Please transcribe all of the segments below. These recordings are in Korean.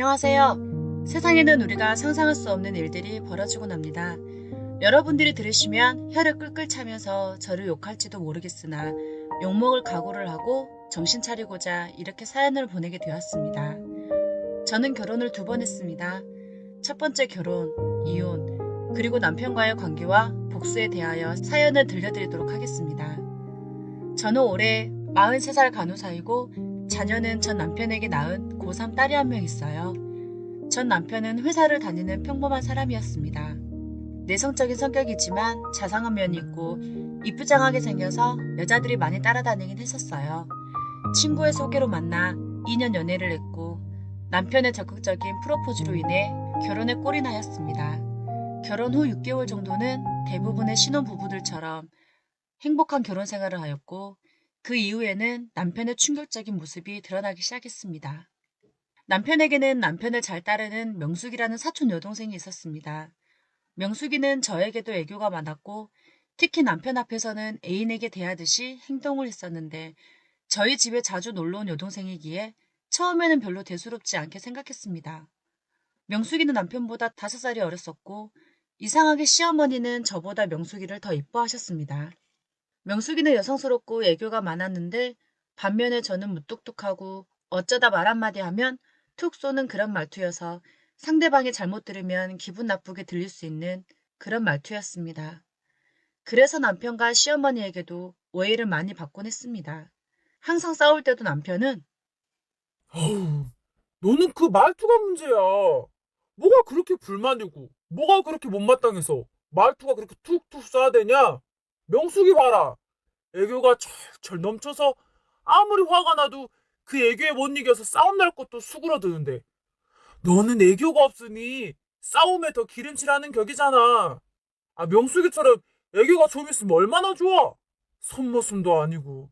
안녕하세요. 세상에는 우리가 상상할 수 없는 일들이 벌어지곤 합니다. 여러분들이 들으시면 혀를 끌끌 차면서 저를 욕할지도 모르겠으나 욕먹을 각오를 하고 정신 차리고자 이렇게 사연을 보내게 되었습니다. 저는 결혼을 2번 했습니다. 첫 번째 결혼, 이혼, 그리고 남편과의 관계와 복수에 대하여 사연을 들려드리도록 하겠습니다. 저는 올해 43살 간호사이고 자녀는 전 남편에게 낳은 고3 딸이 1명 있어요. 전 남편은 회사를 다니는 평범한 사람이었습니다. 내성적인 성격이지만 자상한 면이 있고 이쁘장하게 생겨서 여자들이 많이 따라다니긴 했었어요. 친구의 소개로 만나 2년 연애를 했고 남편의 적극적인 프로포즈로 인해 결혼에 꼴이 나였습니다. 결혼 후 6개월 정도는 대부분의 신혼부부들처럼 행복한 결혼 생활을 하였고 그 이후에는 남편의 충격적인 모습이 드러나기 시작했습니다. 남편에게는 남편을 잘 따르는 명숙이라는 사촌 여동생이 있었습니다. 명숙이는 저에게도 애교가 많았고 특히 남편 앞에서는 애인에게 대하듯이 행동을 했었는데 저희 집에 자주 놀러온 여동생이기에 처음에는 별로 대수롭지 않게 생각했습니다. 명숙이는 남편보다 5살이 어렸었고 이상하게 시어머니는 저보다 명숙이를 더 이뻐하셨습니다. 명숙이는 여성스럽고 애교가 많았는데 반면에 저는 무뚝뚝하고 어쩌다 말 한마디 하면 툭 쏘는 그런 말투여서 상대방이 잘못 들으면 기분 나쁘게 들릴 수 있는 그런 말투였습니다. 그래서 남편과 시어머니에게도 오해를 많이 받곤 했습니다. 항상 싸울 때도 남편은 어우, 너는 그 말투가 문제야. 뭐가 그렇게 불만이고, 뭐가 그렇게 못마땅해서 말투가 그렇게 툭툭 쏴야 되냐? 명숙이 봐라. 애교가 철철 넘쳐서 아무리 화가 나도 그 애교에 못 이겨서 싸움 날 것도 수그러드는데 너는 애교가 없으니 싸움에 더 기름칠하는 격이잖아. 아, 명숙이처럼 애교가 좀 있으면 얼마나 좋아. 손모순도 아니고.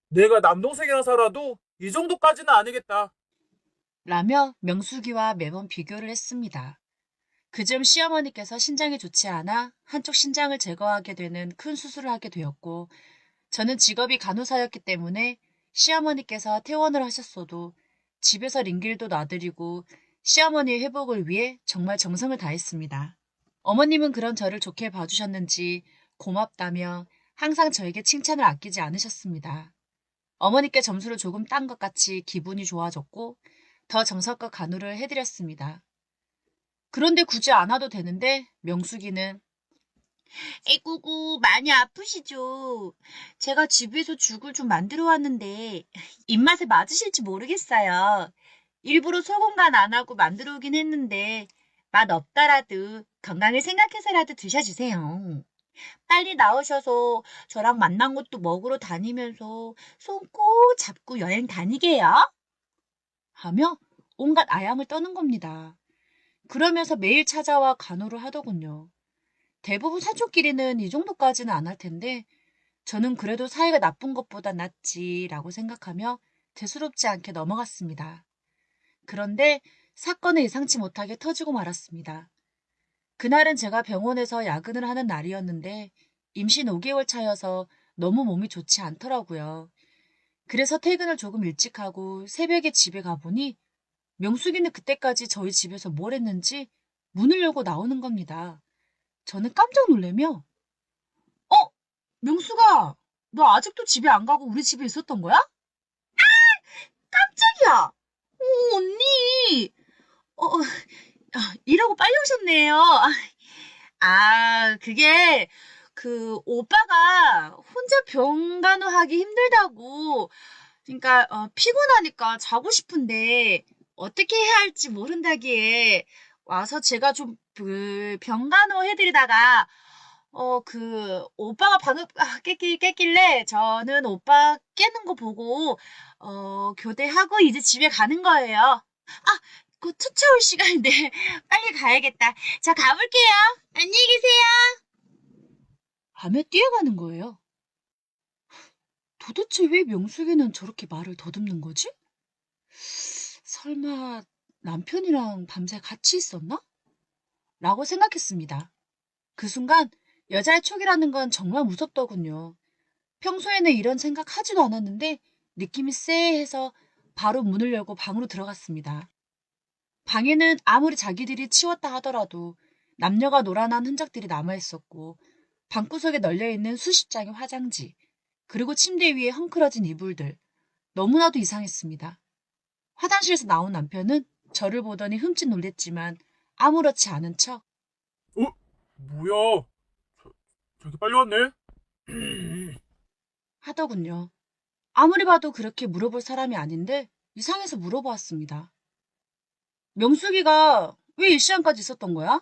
내가 남동생이랑 살아도 이 정도까지는 아니겠다. 라며 명숙이와 매번 비교를 했습니다. 그즈음 시어머니께서 신장이 좋지 않아 한쪽 신장을 제거하게 되는 큰 수술을 하게 되었고 저는 직업이 간호사였기 때문에 시어머니께서 퇴원을 하셨어도 집에서 링길도 놔드리고 시어머니의 회복을 위해 정말 정성을 다했습니다. 어머님은 그런 저를 좋게 봐주셨는지 고맙다며 항상 저에게 칭찬을 아끼지 않으셨습니다. 어머니께 점수를 조금 딴 것 같이 기분이 좋아졌고 더 정성껏 간호를 해드렸습니다. 그런데 굳이 안 와도 되는데 명숙이는 에구구 많이 아프시죠? 제가 집에서 죽을 좀 만들어 왔는데 입맛에 맞으실지 모르겠어요. 일부러 소금 간 안 하고 만들어 오긴 했는데 맛 없더라도 건강을 생각해서라도 드셔주세요. 빨리 나오셔서 저랑 만난 곳도 먹으러 다니면서 손 꼭 잡고 여행 다니게요. 하며 온갖 아양을 떠는 겁니다. 그러면서 매일 찾아와 간호를 하더군요. 대부분 사촌끼리는 이 정도까지는 안 할 텐데 저는 그래도 사이가 나쁜 것보다 낫지라고 생각하며 대수롭지 않게 넘어갔습니다. 그런데 사건은 예상치 못하게 터지고 말았습니다. 그날은 제가 병원에서 야근을 하는 날이었는데 임신 5개월 차여서 너무 몸이 좋지 않더라고요. 그래서 퇴근을 조금 일찍 하고 새벽에 집에 가보니 명숙이는 그때까지 저희 집에서 뭘 했는지 문을 열고 나오는 겁니다. 저는 깜짝 놀라며 어? 명수가 너 아직도 집에 안 가고 우리 집에 있었던 거야? 깜짝이야. 언니. 이러고 빨리 오셨네요. 그게 오빠가 혼자 병간호하기 힘들다고 그러니까 피곤하니까 자고 싶은데 어떻게 해야 할지 모른다기에 와서 제가 좀 병간호 해드리다가 오빠가 방금 깼길래 저는 오빠 깨는 거 보고 교대하고 이제 집에 가는 거예요. 곧 투차올 시간인데 빨리 가야겠다. 자, 가볼게요. 안녕히 계세요. 하며 뛰어가는 거예요. 도대체 왜 명숙이는 저렇게 말을 더듬는 거지? 설마 남편이랑 밤새 같이 있었나? 라고 생각했습니다. 그 순간 여자의 촉이라는 건 정말 무섭더군요. 평소에는 이런 생각 하지도 않았는데 느낌이 쎄해서 바로 문을 열고 방으로 들어갔습니다. 방에는 아무리 자기들이 치웠다 하더라도 남녀가 놀아난 흔적들이 남아있었고 방구석에 널려있는 수십 장의 화장지, 그리고 침대 위에 헝클어진 이불들, 너무나도 이상했습니다. 화장실에서 나온 남편은 저를 보더니 흠칫 놀랬지만 아무렇지 않은 척 어? 뭐야? 저기 빨리 왔네? 하더군요. 아무리 봐도 그렇게 물어볼 사람이 아닌데 이상해서 물어보았습니다. 명숙이가 왜 이 시간까지 있었던 거야?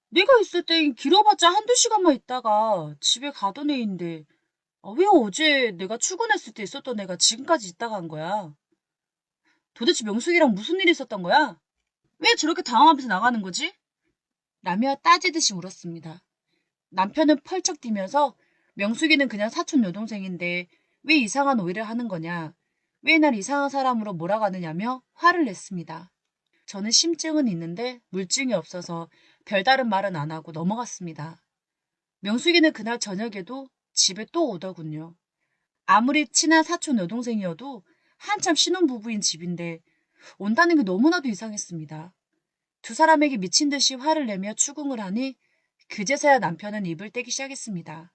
내가 있을 땐 길어봤자 한두 시간만 있다가 집에 가던 애인데 왜 어제 내가 출근했을 때 있었던 애가 지금까지 있다 간 거야? 도대체 명숙이랑 무슨 일이 있었던 거야? 왜 저렇게 당황하면서 나가는 거지? 라며 따지듯이 물었습니다. 남편은 펄쩍 뛰면서 명숙이는 그냥 사촌 여동생인데 왜 이상한 오해를 하는 거냐? 왜 날 이상한 사람으로 몰아가느냐며 화를 냈습니다. 저는 심증은 있는데 물증이 없어서 별다른 말은 안 하고 넘어갔습니다. 명숙이는 그날 저녁에도 집에 또 오더군요. 아무리 친한 사촌 여동생이어도 한참 신혼부부인 집인데 온다는 게 너무나도 이상했습니다. 두 사람에게 미친 듯이 화를 내며 추궁을 하니 그제서야 남편은 입을 떼기 시작했습니다.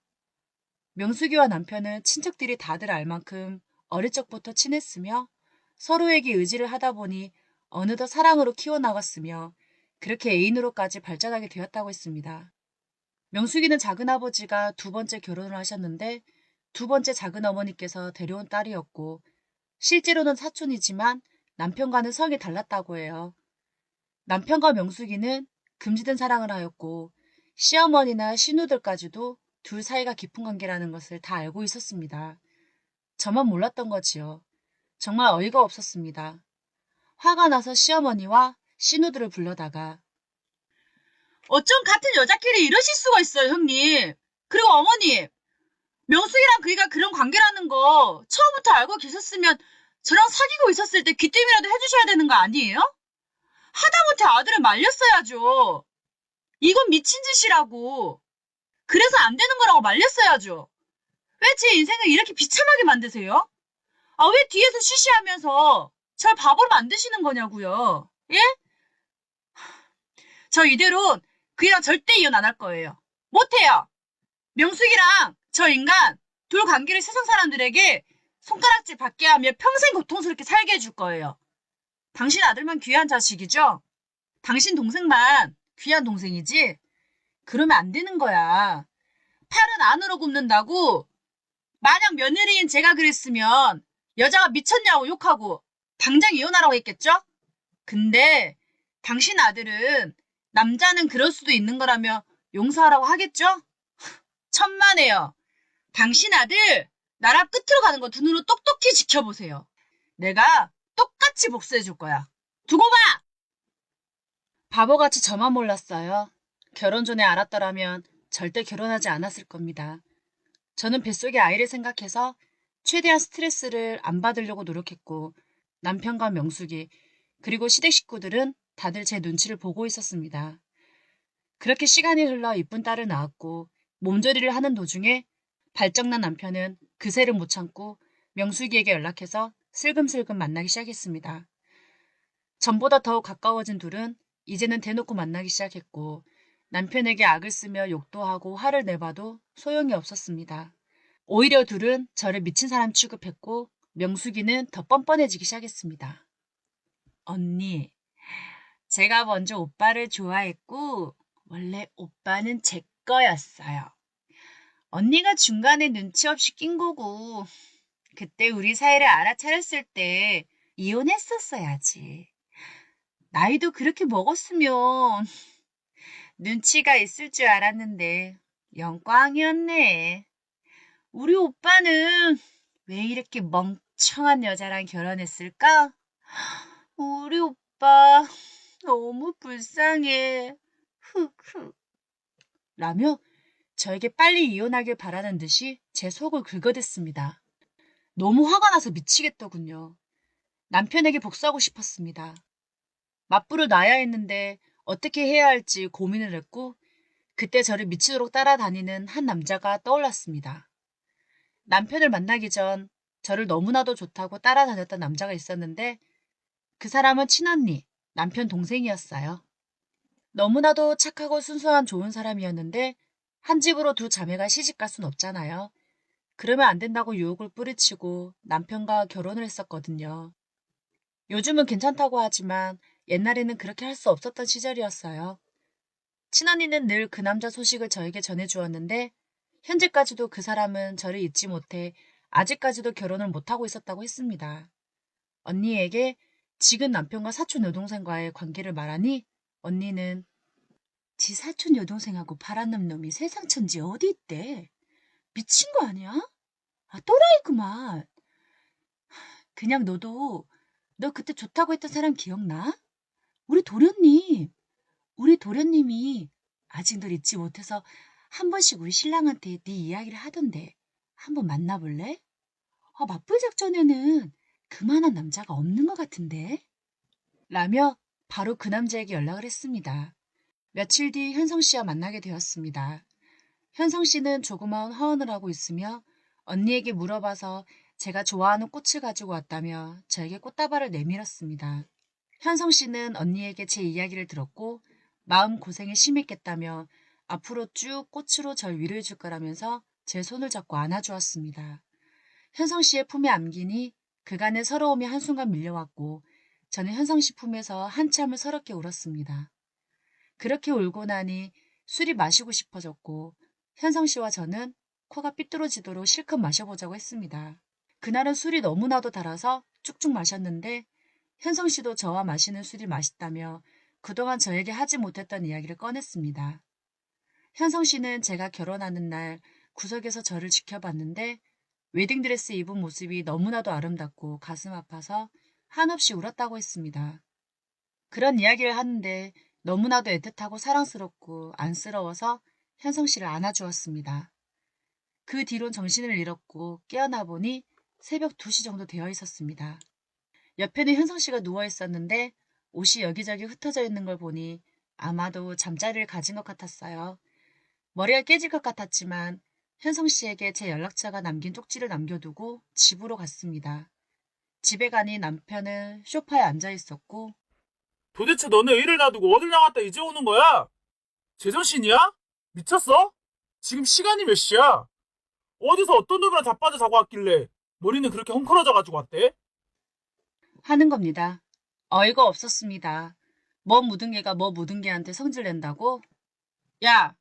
명숙이와 남편은 친척들이 다들 알 만큼 어릴 적부터 친했으며 서로에게 의지를 하다 보니 어느덧 사랑으로 키워나갔으며 그렇게 애인으로까지 발전하게 되었다고 했습니다. 명숙이는 작은아버지가 두 번째 결혼을 하셨는데 두 번째 작은어머니께서 데려온 딸이었고 실제로는 사촌이지만 남편과는 성이 달랐다고 해요. 남편과 명숙이는 금지된 사랑을 하였고 시어머니나 시누들까지도 둘 사이가 깊은 관계라는 것을 다 알고 있었습니다. 저만 몰랐던 거지요. 정말 어이가 없었습니다. 화가 나서 시어머니와 시누들을 불러다가 어쩜 같은 여자끼리 이러실 수가 있어요, 형님. 그리고 어머니, 명숙이랑 그이가 그런 관계라는 거 처음부터 알고 계셨으면 저랑 사귀고 있었을 때 귀뜸이라도 해주셔야 되는 거 아니에요? 하다못해 아들을 말렸어야죠. 이건 미친 짓이라고. 그래서 안 되는 거라고 말렸어야죠. 왜 제 인생을 이렇게 비참하게 만드세요? 왜 뒤에서 쉬쉬하면서 절 바보로 만드시는 거냐고요. 예? 저 이대로 그이랑 절대 이혼 안 할 거예요. 못해요. 명숙이랑 저 인간 둘 관계를 세상 사람들에게 손가락질 받게 하며 평생 고통스럽게 살게 해줄 거예요. 당신 아들만 귀한 자식이죠? 당신 동생만 귀한 동생이지? 그러면 안 되는 거야. 팔은 안으로 굽는다고? 만약 며느리인 제가 그랬으면 여자가 미쳤냐고 욕하고 당장 이혼하라고 했겠죠? 근데 당신 아들은 남자는 그럴 수도 있는 거라며 용서하라고 하겠죠? 천만에요. 당신 아들 나라 끝으로 가는 거 두 눈으로 똑똑히 지켜보세요. 내가 똑같이 복수해 줄 거야. 두고 봐! 바보같이 저만 몰랐어요. 결혼 전에 알았더라면 절대 결혼하지 않았을 겁니다. 저는 뱃속에 아이를 생각해서 최대한 스트레스를 안 받으려고 노력했고 남편과 명숙이 그리고 시댁 식구들은 다들 제 눈치를 보고 있었습니다. 그렇게 시간이 흘러 이쁜 딸을 낳았고 몸조리를 하는 도중에 발정난 남편은 그새를 못 참고 명숙이에게 연락해서 슬금슬금 만나기 시작했습니다. 전보다 더욱 가까워진 둘은 이제는 대놓고 만나기 시작했고 남편에게 악을 쓰며 욕도 하고 화를 내봐도 소용이 없었습니다. 오히려 둘은 저를 미친 사람 취급했고 명숙이는 더 뻔뻔해지기 시작했습니다. 언니, 제가 먼저 오빠를 좋아했고 원래 오빠는 제 거였어요. 언니가 중간에 눈치 없이 낀 거고 그때 우리 사이를 알아차렸을 때 이혼했었어야지. 나이도 그렇게 먹었으면 눈치가 있을 줄 알았는데 영광이었네. 우리 오빠는 왜 이렇게 멍청한 여자랑 결혼했을까? 우리 오빠 너무 불쌍해. 흑흑. 라며 저에게 빨리 이혼하길 바라는 듯이 제 속을 긁어댔습니다. 너무 화가 나서 미치겠더군요. 남편에게 복수하고 싶었습니다. 맞불을 놔야 했는데 어떻게 해야 할지 고민을 했고 그때 저를 미치도록 따라다니는 한 남자가 떠올랐습니다. 남편을 만나기 전 저를 너무나도 좋다고 따라다녔던 남자가 있었는데 그 사람은 친언니, 남편 동생이었어요. 너무나도 착하고 순수한 좋은 사람이었는데 한 집으로 두 자매가 시집갈 순 없잖아요. 그러면 안 된다고 유혹을 뿌리치고 남편과 결혼을 했었거든요. 요즘은 괜찮다고 하지만 옛날에는 그렇게 할 수 없었던 시절이었어요. 친언니는 늘 그 남자 소식을 저에게 전해주었는데 현재까지도 그 사람은 저를 잊지 못해 아직까지도 결혼을 못하고 있었다고 했습니다. 언니에게 지금 남편과 사촌 여동생과의 관계를 말하니 언니는 지 사촌 여동생하고 바람난 놈이 세상 천지 어디 있대? 미친 거 아니야? 아, 또라이구만. 그냥 너도 너 그때 좋다고 했던 사람 기억나? 우리 도련님. 우리 도련님이 아직 널 잊지 못해서 한 번씩 우리 신랑한테 네 이야기를 하던데 한번 만나볼래? 아, 맞불 작전에는 그만한 남자가 없는 것 같은데? 라며 바로 그 남자에게 연락을 했습니다. 며칠 뒤 현성 씨와 만나게 되었습니다. 현성 씨는 조그마한 화원을 하고 있으며 언니에게 물어봐서 제가 좋아하는 꽃을 가지고 왔다며 저에게 꽃다발을 내밀었습니다. 현성 씨는 언니에게 제 이야기를 들었고 마음 고생이 심했겠다며 앞으로 쭉 꽃으로 절 위로해 줄 거라면서 제 손을 잡고 안아주었습니다. 현성 씨의 품에 안기니 그간의 서러움이 한순간 밀려왔고 저는 현성 씨 품에서 한참을 서럽게 울었습니다. 그렇게 울고 나니 술이 마시고 싶어졌고 현성 씨와 저는 코가 삐뚤어지도록 실컷 마셔보자고 했습니다. 그날은 술이 너무나도 달아서 쭉쭉 마셨는데 현성 씨도 저와 마시는 술이 맛있다며 그동안 저에게 하지 못했던 이야기를 꺼냈습니다. 현성 씨는 제가 결혼하는 날 구석에서 저를 지켜봤는데 웨딩드레스 입은 모습이 너무나도 아름답고 가슴 아파서 한없이 울었다고 했습니다. 그런 이야기를 하는데 너무나도 애틋하고 사랑스럽고 안쓰러워서 현성 씨를 안아주었습니다. 그 뒤론 정신을 잃었고 깨어나 보니 새벽 2시 정도 되어 있었습니다. 옆에는 현성 씨가 누워 있었는데 옷이 여기저기 흩어져 있는 걸 보니 아마도 잠자리를 가진 것 같았어요. 머리가 깨질 것 같았지만 현성 씨에게 제 연락처가 남긴 쪽지를 남겨두고 집으로 갔습니다. 집에 가니 남편은 소파에 앉아 있었고 도대체 너네 일을 놔두고 어딜 나갔다 이제 오는 거야? 제정신이야? 미쳤어? 지금 시간이 몇 시야? 어디서 어떤 놈이랑 자빠져 자고 왔길래 머리는 그렇게 헝클어져가지고 왔대? 하는 겁니다. 어이가 없었습니다. 뭐 묻은 개가 뭐 묻은 개한테 성질낸다고? 야,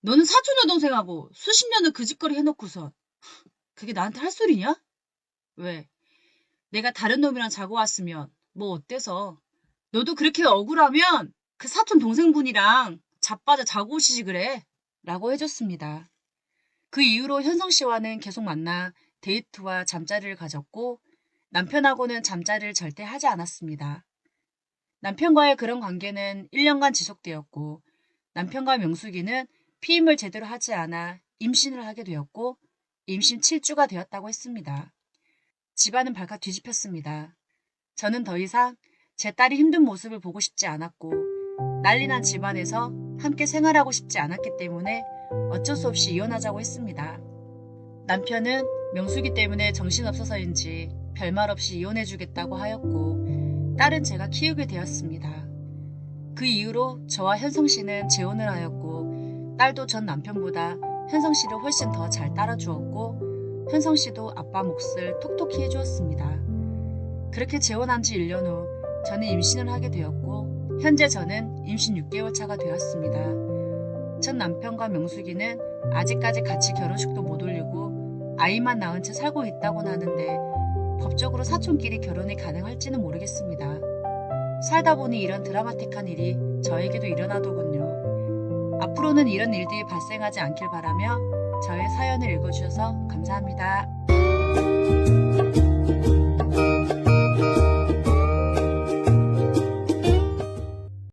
너는 사촌 여동생하고 수십 년을 그 짓거리 해놓고서 그게 나한테 할 소리냐? 왜? 내가 다른 놈이랑 자고 왔으면 뭐 어때서? 너도 그렇게 억울하면 그 사촌 동생분이랑 자빠져 자고 오시지 그래. 라고 해줬습니다. 그 이후로 현성 씨와는 계속 만나 데이트와 잠자리를 가졌고 남편하고는 잠자리를 절대 하지 않았습니다. 남편과의 그런 관계는 1년간 지속되었고 남편과 명숙이는 피임을 제대로 하지 않아 임신을 하게 되었고 임신 7주가 되었다고 했습니다. 집안은 발칵 뒤집혔습니다. 저는 더 이상 제 딸이 힘든 모습을 보고 싶지 않았고 난리난 집안에서 함께 생활하고 싶지 않았기 때문에 어쩔 수 없이 이혼하자고 했습니다. 남편은 명숙이 때문에 정신없어서인지 별말 없이 이혼해주겠다고 하였고 딸은 제가 키우게 되었습니다. 그 이후로 저와 현성 씨는 재혼을 하였고 딸도 전 남편보다 현성 씨를 훨씬 더 잘 따라주었고 현성 씨도 아빠 몫을 톡톡히 해주었습니다. 그렇게 재혼한 지 1년 후 저는 임신을 하게 되었고 현재 저는 임신 6개월 차가 되었습니다. 전 남편과 명숙이는 아직까지 같이 결혼식도 못 올리고 아이만 낳은 채 살고 있다고는 하는데 법적으로 사촌끼리 결혼이 가능할지는 모르겠습니다. 살다 보니 이런 드라마틱한 일이 저에게도 일어나더군요. 앞으로는 이런 일들이 발생하지 않길 바라며 저의 사연을 읽어주셔서 감사합니다.